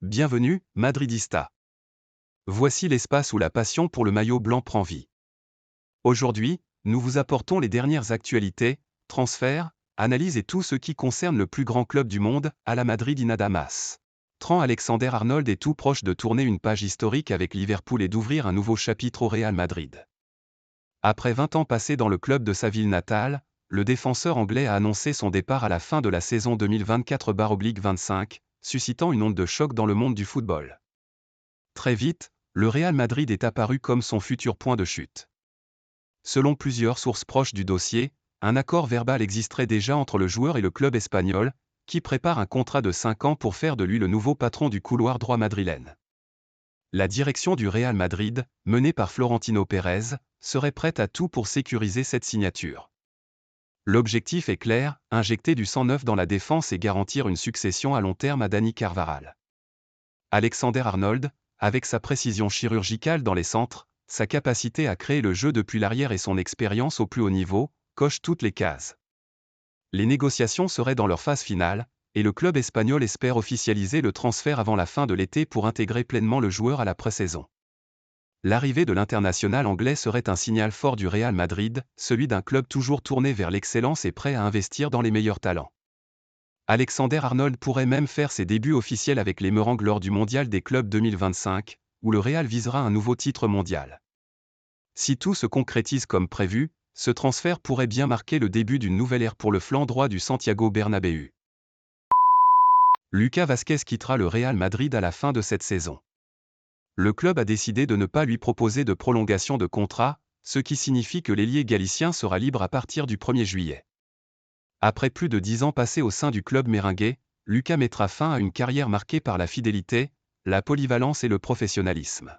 Bienvenue, Madridista. Voici l'espace où la passion pour le maillot blanc prend vie. Aujourd'hui, nous vous apportons les dernières actualités, transferts, analyses et tout ce qui concerne le plus grand club du monde, à la Madrid Inadamas. Trent Alexander-Arnold est tout proche de tourner une page historique avec Liverpool et d'ouvrir un nouveau chapitre au Real Madrid. Après 20 ans passés dans le club de sa ville natale, le défenseur anglais a annoncé son départ à la fin de la saison 2024-25, suscitant une onde de choc dans le monde du football. Très vite, le Real Madrid est apparu comme son futur point de chute. Selon plusieurs sources proches du dossier, un accord verbal existerait déjà entre le joueur et le club espagnol, qui prépare un contrat de 5 ans pour faire de lui le nouveau patron du couloir droit madrilène. La direction du Real Madrid, menée par Florentino Pérez, serait prête à tout pour sécuriser cette signature. L'objectif est clair, injecter du sang neuf dans la défense et garantir une succession à long terme à Dani Carvajal. Alexander-Arnold, avec sa précision chirurgicale dans les centres, sa capacité à créer le jeu depuis l'arrière et son expérience au plus haut niveau, coche toutes les cases. Les négociations seraient dans leur phase finale, et le club espagnol espère officialiser le transfert avant la fin de l'été pour intégrer pleinement le joueur à la pré-saison. L'arrivée de l'international anglais serait un signal fort du Real Madrid, celui d'un club toujours tourné vers l'excellence et prêt à investir dans les meilleurs talents. Alexander-Arnold pourrait même faire ses débuts officiels avec les Merengues lors du Mondial des clubs 2025, où le Real visera un nouveau titre mondial. Si tout se concrétise comme prévu, ce transfert pourrait bien marquer le début d'une nouvelle ère pour le flanc droit du Santiago Bernabéu. Lucas Vázquez quittera le Real Madrid à la fin de cette saison. Le club a décidé de ne pas lui proposer de prolongation de contrat, ce qui signifie que l'ailier galicien sera libre à partir du 1er juillet. Après plus de 10 ans passés au sein du club merengue, Lucas mettra fin à une carrière marquée par la fidélité, la polyvalence et le professionnalisme.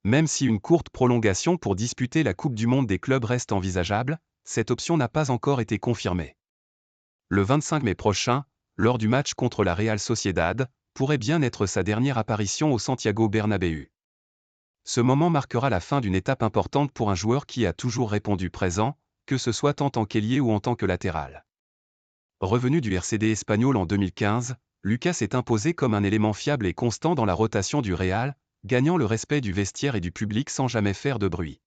Même si une courte prolongation pour disputer la Coupe du Monde des clubs reste envisageable, cette option n'a pas encore été confirmée. Le 25 mai prochain, lors du match contre la Real Sociedad, pourrait bien être sa dernière apparition au Santiago Bernabéu. Ce moment marquera la fin d'une étape importante pour un joueur qui a toujours répondu présent, que ce soit en tant qu'ailier ou en tant que latéral. Revenu du RCD espagnol en 2015, Lucas s'est imposé comme un élément fiable et constant dans la rotation du Real, gagnant le respect du vestiaire et du public sans jamais faire de bruit.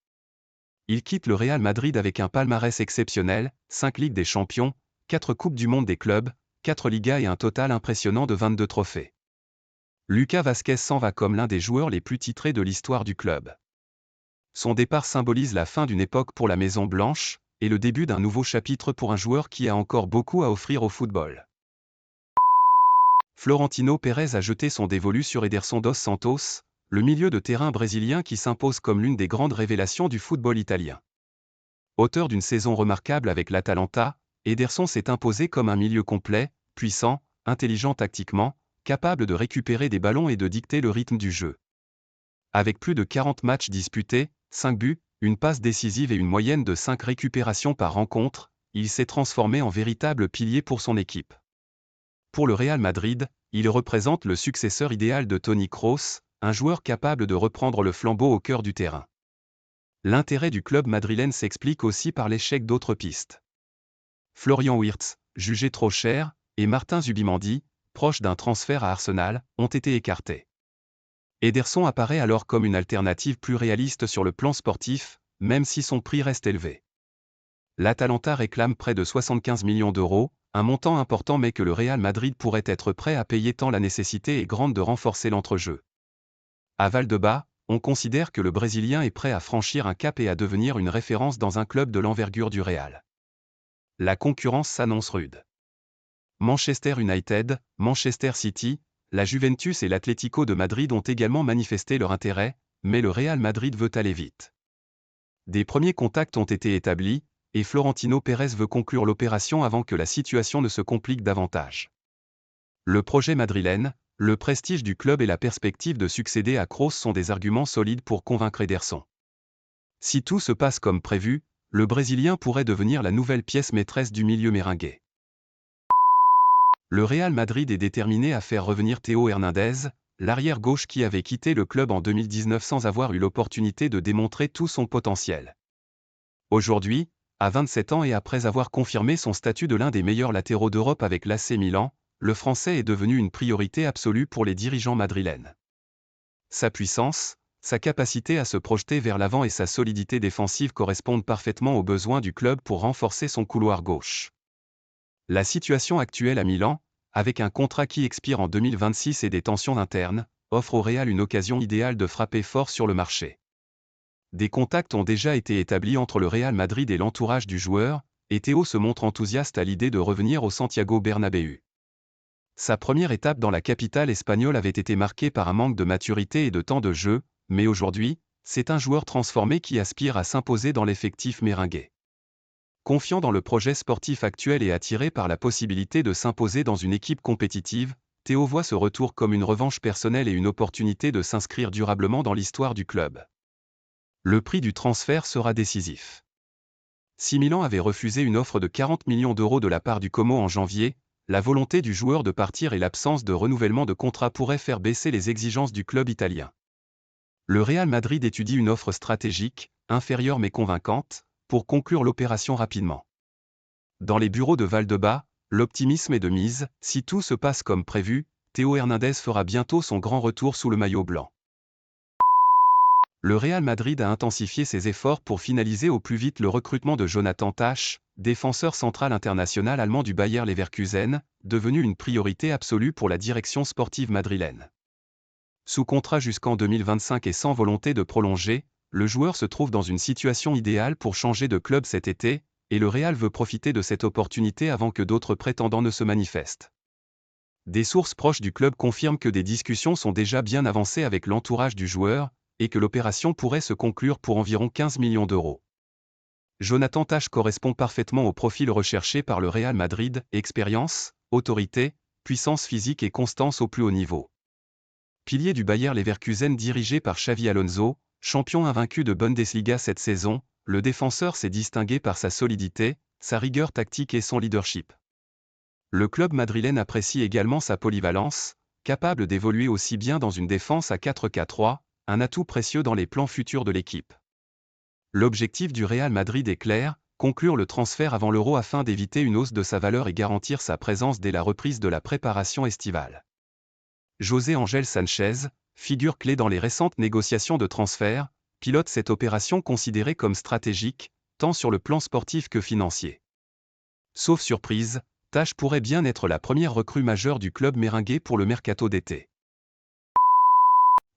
Il quitte le Real Madrid avec un palmarès exceptionnel, 5 Ligues des Champions, 4 Coupes du Monde des clubs, 4 Ligas et un total impressionnant de 22 trophées. Lucas Vázquez s'en va comme l'un des joueurs les plus titrés de l'histoire du club. Son départ symbolise la fin d'une époque pour la Maison Blanche, et le début d'un nouveau chapitre pour un joueur qui a encore beaucoup à offrir au football. Florentino Pérez a jeté son dévolu sur Ederson dos Santos, le milieu de terrain brésilien qui s'impose comme l'une des grandes révélations du football italien. Auteur d'une saison remarquable avec l'Atalanta, Ederson s'est imposé comme un milieu complet, puissant, intelligent tactiquement, capable de récupérer des ballons et de dicter le rythme du jeu. Avec plus de 40 matchs disputés, 5 buts, une passe décisive et une moyenne de 5 récupérations par rencontre, il s'est transformé en véritable pilier pour son équipe. Pour le Real Madrid, il représente le successeur idéal de Toni Kroos, un joueur capable de reprendre le flambeau au cœur du terrain. L'intérêt du club madrilène s'explique aussi par l'échec d'autres pistes. Florian Wirtz, jugé trop cher, et Martin Zubimendi, proche d'un transfert à Arsenal, ont été écartés. Ederson apparaît alors comme une alternative plus réaliste sur le plan sportif, même si son prix reste élevé. L'Atalanta réclame près de 75 millions d'euros, un montant important mais que le Real Madrid pourrait être prêt à payer tant la nécessité est grande de renforcer l'entrejeu. À Valdebebas, on considère que le Brésilien est prêt à franchir un cap et à devenir une référence dans un club de l'envergure du Real. La concurrence s'annonce rude. Manchester United, Manchester City, la Juventus et l'Atlético de Madrid ont également manifesté leur intérêt, mais le Real Madrid veut aller vite. Des premiers contacts ont été établis, et Florentino Pérez veut conclure l'opération avant que la situation ne se complique davantage. Le projet madrilène, le prestige du club et la perspective de succéder à Kroos sont des arguments solides pour convaincre Ederson. Si tout se passe comme prévu, le Brésilien pourrait devenir la nouvelle pièce maîtresse du milieu merengue. Le Real Madrid est déterminé à faire revenir Théo Hernandez, l'arrière-gauche qui avait quitté le club en 2019 sans avoir eu l'opportunité de démontrer tout son potentiel. Aujourd'hui, à 27 ans et après avoir confirmé son statut de l'un des meilleurs latéraux d'Europe avec l'AC Milan, le Français est devenu une priorité absolue pour les dirigeants madrilènes. Sa puissance, sa capacité à se projeter vers l'avant et sa solidité défensive correspondent parfaitement aux besoins du club pour renforcer son couloir gauche. La situation actuelle à Milan, avec un contrat qui expire en 2026 et des tensions internes, offre au Real une occasion idéale de frapper fort sur le marché. Des contacts ont déjà été établis entre le Real Madrid et l'entourage du joueur, et Théo se montre enthousiaste à l'idée de revenir au Santiago Bernabéu. Sa première étape dans la capitale espagnole avait été marquée par un manque de maturité et de temps de jeu, mais aujourd'hui, c'est un joueur transformé qui aspire à s'imposer dans l'effectif méringué. Confiant dans le projet sportif actuel et attiré par la possibilité de s'imposer dans une équipe compétitive, Théo voit ce retour comme une revanche personnelle et une opportunité de s'inscrire durablement dans l'histoire du club. Le prix du transfert sera décisif. Si Milan avait refusé une offre de 40 millions d'euros de la part du Como en janvier, la volonté du joueur de partir et l'absence de renouvellement de contrat pourraient faire baisser les exigences du club italien. Le Real Madrid étudie une offre stratégique, inférieure mais convaincante, pour conclure l'opération rapidement. Dans les bureaux de Valdebebas, l'optimisme est de mise. Si tout se passe comme prévu, Théo Hernandez fera bientôt son grand retour sous le maillot blanc. Le Real Madrid a intensifié ses efforts pour finaliser au plus vite le recrutement de Jonathan Tah, défenseur central international allemand du Bayer Leverkusen, devenu une priorité absolue pour la direction sportive madrilène. Sous contrat jusqu'en 2025 et sans volonté de prolonger, le joueur se trouve dans une situation idéale pour changer de club cet été, et le Real veut profiter de cette opportunité avant que d'autres prétendants ne se manifestent. Des sources proches du club confirment que des discussions sont déjà bien avancées avec l'entourage du joueur, et que l'opération pourrait se conclure pour environ 15 millions d'euros. Jonathan Tah correspond parfaitement au profil recherché par le Real Madrid, expérience, autorité, puissance physique et constance au plus haut niveau. Pilier du Bayer Leverkusen dirigé par Xavi Alonso, champion invaincu de Bundesliga cette saison, le défenseur s'est distingué par sa solidité, sa rigueur tactique et son leadership. Le club madrilène apprécie également sa polyvalence, capable d'évoluer aussi bien dans une défense à 4-4-3, un atout précieux dans les plans futurs de l'équipe. L'objectif du Real Madrid est clair, conclure le transfert avant l'Euro afin d'éviter une hausse de sa valeur et garantir sa présence dès la reprise de la préparation estivale. José Ángel Sánchez, figure clé dans les récentes négociations de transfert, pilote cette opération considérée comme stratégique, tant sur le plan sportif que financier. Sauf surprise, Tah pourrait bien être la première recrue majeure du club méringué pour le mercato d'été.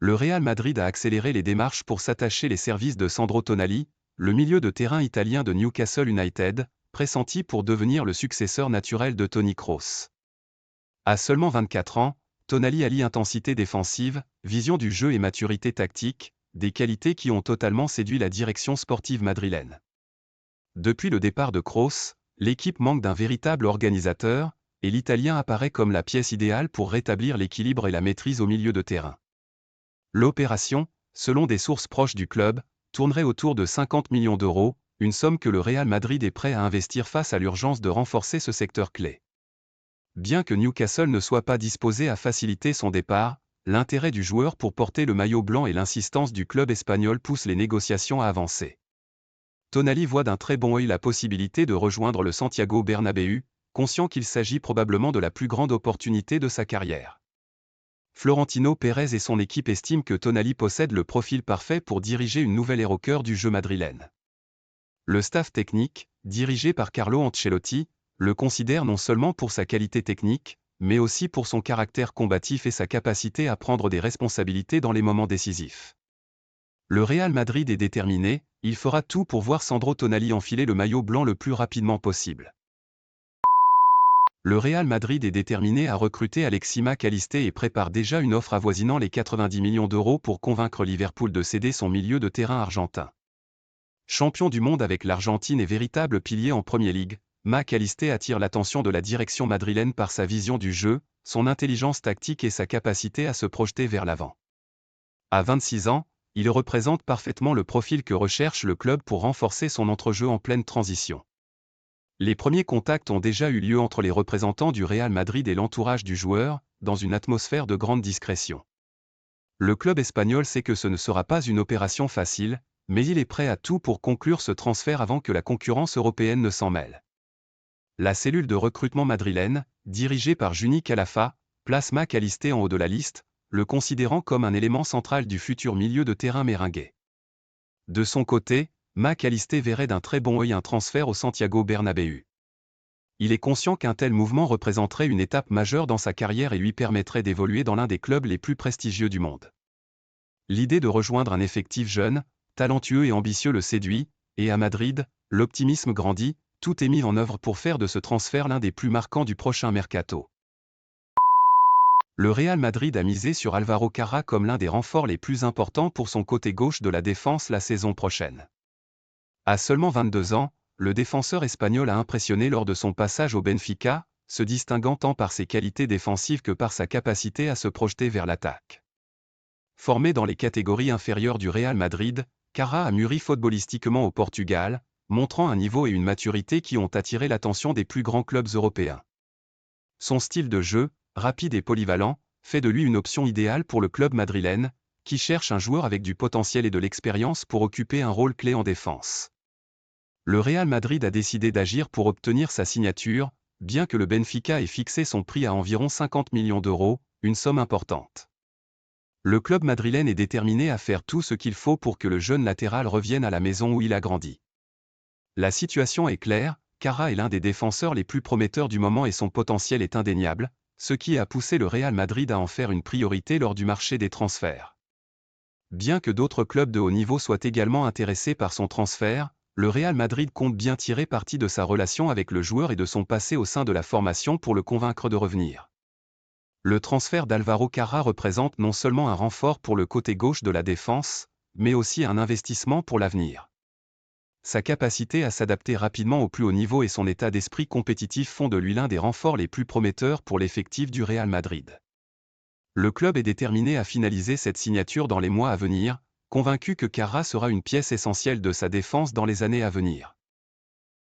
Le Real Madrid a accéléré les démarches pour s'attacher les services de Sandro Tonali, le milieu de terrain italien de Newcastle United, pressenti pour devenir le successeur naturel de Toni Kroos. À seulement 24 ans, Tonali allie intensité défensive, vision du jeu et maturité tactique, des qualités qui ont totalement séduit la direction sportive madrilène. Depuis le départ de Kroos, l'équipe manque d'un véritable organisateur, et l'Italien apparaît comme la pièce idéale pour rétablir l'équilibre et la maîtrise au milieu de terrain. L'opération, selon des sources proches du club, tournerait autour de 50 millions d'euros, une somme que le Real Madrid est prêt à investir face à l'urgence de renforcer ce secteur clé. Bien que Newcastle ne soit pas disposé à faciliter son départ, l'intérêt du joueur pour porter le maillot blanc et l'insistance du club espagnol poussent les négociations à avancer. Tonali voit d'un très bon œil la possibilité de rejoindre le Santiago Bernabéu, conscient qu'il s'agit probablement de la plus grande opportunité de sa carrière. Florentino Pérez et son équipe estiment que Tonali possède le profil parfait pour diriger une nouvelle ère au cœur du jeu madrilène. Le staff technique, dirigé par Carlo Ancelotti, le considère non seulement pour sa qualité technique, mais aussi pour son caractère combatif et sa capacité à prendre des responsabilités dans les moments décisifs. Le Real Madrid est déterminé, il fera tout pour voir Sandro Tonali enfiler le maillot blanc le plus rapidement possible. Le Real Madrid est déterminé à recruter Alexis Mac Allister et prépare déjà une offre avoisinant les 90 millions d'euros pour convaincre Liverpool de céder son milieu de terrain argentin. Champion du monde avec l'Argentine et véritable pilier en Premier League, Mac Allister attire l'attention de la direction madrilène par sa vision du jeu, son intelligence tactique et sa capacité à se projeter vers l'avant. À 26 ans, il représente parfaitement le profil que recherche le club pour renforcer son entrejeu en pleine transition. Les premiers contacts ont déjà eu lieu entre les représentants du Real Madrid et l'entourage du joueur, dans une atmosphère de grande discrétion. Le club espagnol sait que ce ne sera pas une opération facile, mais il est prêt à tout pour conclure ce transfert avant que la concurrence européenne ne s'en mêle. La cellule de recrutement madrilène, dirigée par Juni Calafa, place Mac Allister en haut de la liste, le considérant comme un élément central du futur milieu de terrain merengue. De son côté, Mac Allister verrait d'un très bon œil un transfert au Santiago Bernabéu. Il est conscient qu'un tel mouvement représenterait une étape majeure dans sa carrière et lui permettrait d'évoluer dans l'un des clubs les plus prestigieux du monde. L'idée de rejoindre un effectif jeune, talentueux et ambitieux le séduit, et à Madrid, l'optimisme grandit, tout est mis en œuvre pour faire de ce transfert l'un des plus marquants du prochain mercato. Le Real Madrid a misé sur Álvaro Carrá comme l'un des renforts les plus importants pour son côté gauche de la défense la saison prochaine. À seulement 22 ans, le défenseur espagnol a impressionné lors de son passage au Benfica, se distinguant tant par ses qualités défensives que par sa capacité à se projeter vers l'attaque. Formé dans les catégories inférieures du Real Madrid, Carrá a mûri footballistiquement au Portugal, montrant un niveau et une maturité qui ont attiré l'attention des plus grands clubs européens. Son style de jeu, rapide et polyvalent, fait de lui une option idéale pour le club madrilène, qui cherche un joueur avec du potentiel et de l'expérience pour occuper un rôle clé en défense. Le Real Madrid a décidé d'agir pour obtenir sa signature, bien que le Benfica ait fixé son prix à environ 50 millions d'euros, une somme importante. Le club madrilène est déterminé à faire tout ce qu'il faut pour que le jeune latéral revienne à la maison où il a grandi. La situation est claire, Carrá est l'un des défenseurs les plus prometteurs du moment et son potentiel est indéniable, ce qui a poussé le Real Madrid à en faire une priorité lors du marché des transferts. Bien que d'autres clubs de haut niveau soient également intéressés par son transfert, le Real Madrid compte bien tirer parti de sa relation avec le joueur et de son passé au sein de la formation pour le convaincre de revenir. Le transfert d'Álvaro Carrá représente non seulement un renfort pour le côté gauche de la défense, mais aussi un investissement pour l'avenir. Sa capacité à s'adapter rapidement au plus haut niveau et son état d'esprit compétitif font de lui l'un des renforts les plus prometteurs pour l'effectif du Real Madrid. Le club est déterminé à finaliser cette signature dans les mois à venir, convaincu que Carrá sera une pièce essentielle de sa défense dans les années à venir.